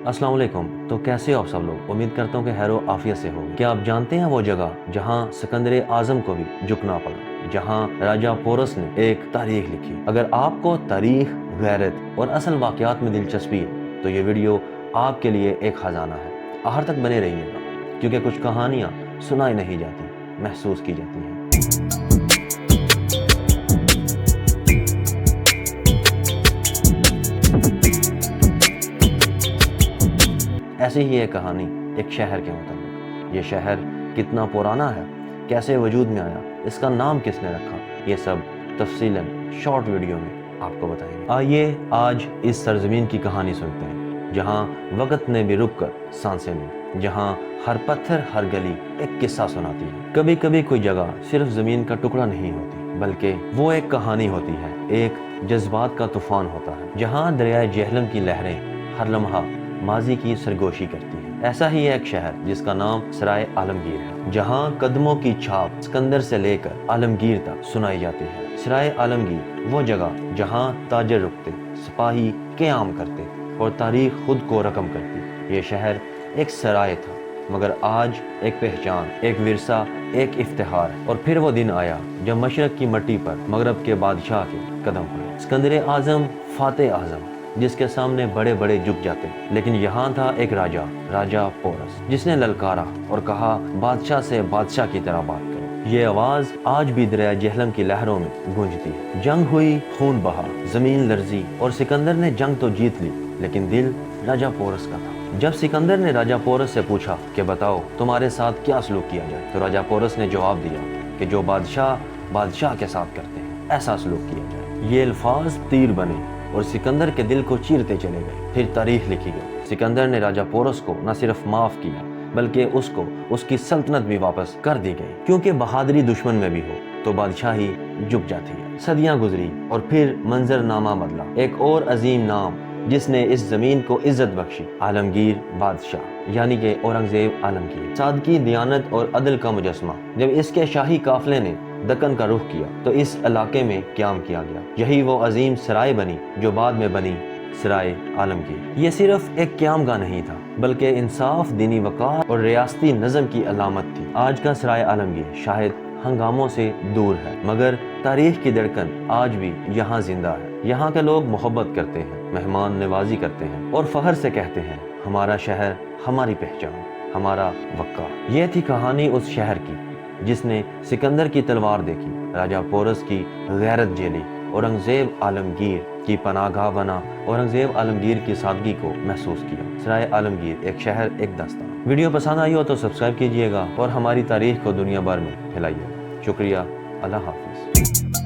अस्सलाम वालेकुम। तो कैसे हो आप सब लोग? उम्मीद करता हूँ कि खैर व आफियत से हो। क्या आप जानते हैं वो जगह जहाँ सिकंदर आजम को भी झुकना पड़ा, जहाँ राजा पोरस ने एक तारीख लिखी। अगर आपको तारीख, गैरत और असल वाक़यात में दिलचस्पी है तो ये वीडियो आपके लिए एक खजाना है। आखिर तक बने रहिएगा क्योंकि कुछ कहानियाँ सुनाई नहीं जाती, महसूस की जाती हैं। ऐसी ही एक कहानी एक शहर के मुताबिक। ये शहर कितना पुराना है, कैसे वजूद में आया, इसका नाम किसने रखा, ये सब तफसीलन शॉर्ट वीडियो में आपको बताएंगे। आइए आज इस सरजमीन की कहानी सुनते हैं जहाँ वक्त ने भी रुक कर सांसें ली, जहाँ हर पत्थर हर गली एक किस्सा सुनाती है। कभी कभी कोई जगह सिर्फ ज़मीन का टुकड़ा नहीं होती बल्कि वो एक कहानी होती है, एक जज्बात का तूफान होता है, जहाँ दरियाए जेहलम की लहरें हर लम्हा माजी की सरगोशी करती है। ऐसा ही एक शहर जिसका नाम सराय आलमगीर है, जहाँ कदमों की छाप सिकंदर से लेकर आलमगीर तक सुनाई जाती है। सराय आलमगीर वो जगह जहाँ ताजर रुकते, सिपाही क़याम करते और तारीख खुद को रकम करती। ये शहर एक सराय था मगर आज एक पहचान, एक विरसा, एक इफ्तिहार। और फिर वो दिन आया जब मशरक की मट्टी पर मगरब के बादशाह के कदम पड़े। सिकंदर आजम, फातेह आजम, जिसके सामने बड़े बड़े झुक जाते। लेकिन यहाँ था एक राजा, राजा पोरस, जिसने ललकारा और कहा, बादशाह से बादशाह की तरह बात करो। ये आवाज आज भी दरिया जेहलम की लहरों में गूंजती है। जंग हुई, खून बहा, जमीन लर्जी और सिकंदर ने जंग तो जीत ली लेकिन दिल राजा पोरस का था। जब सिकंदर ने राजा पोरस से पूछा कि बताओ तुम्हारे साथ क्या सलूक किया जाए, तो राजा पोरस ने जवाब दिया कि जो बादशाह बादशाह के साथ करते हैं ऐसा सलूक किया जाए। ये अल्फाज तीर बने और सिकंदर के दिल को चीरते चले गए। फिर तारीख लिखी गई। सिकंदर ने राजा पोरस को न सिर्फ माफ किया बल्कि उसको उसकी सल्तनत भी वापस कर दी गई, क्योंकि बहादुरी दुश्मन में भी हो तो बादशाही झुक जाती है। सदियां गुजरी और फिर मंजरनामा बदला। एक और अजीम नाम जिसने इस जमीन को इज्जत बख्शी, आलमगीर बादशाह यानी कि औरंगजेब आलमगीर। सादगी, दियानत और अदल का मुजस्मा। जब इसके शाही काफले ने दक्कन का रुख किया तो इस इलाके में क़याम किया गया। यही वो अजीम सराय बनी जो बाद में बनी सराय आलमगीर। ये सिर्फ एक क़यामगाह नहीं था बल्कि इंसाफ, दीनी वक़ार और रियासती नज़म की अलामत थी। आज का सराय आलमगीर शायद हंगामों से दूर है मगर तारीख की धड़कन आज भी यहाँ जिंदा है। यहाँ के लोग मोहब्बत करते हैं, मेहमान नवाजी करते हैं और फख्र से कहते हैं, हमारा शहर, हमारी पहचान, हमारा वक़ार। ये थी कहानी उस शहर की जिसने सिकंदर की तलवार देखी, राजा पोरस की गैरत झेली, औरंगजेब आलमगीर की पनाहगाह बना, औरंगजेब आलमगीर की सादगी को महसूस किया। सराय आलमगीर, एक शहर, एक दास्तान। वीडियो पसंद आई हो तो सब्सक्राइब कीजिएगा और हमारी तारीख को दुनिया भर में फैलाइएगा। शुक्रिया। अल्लाह हाफिज़।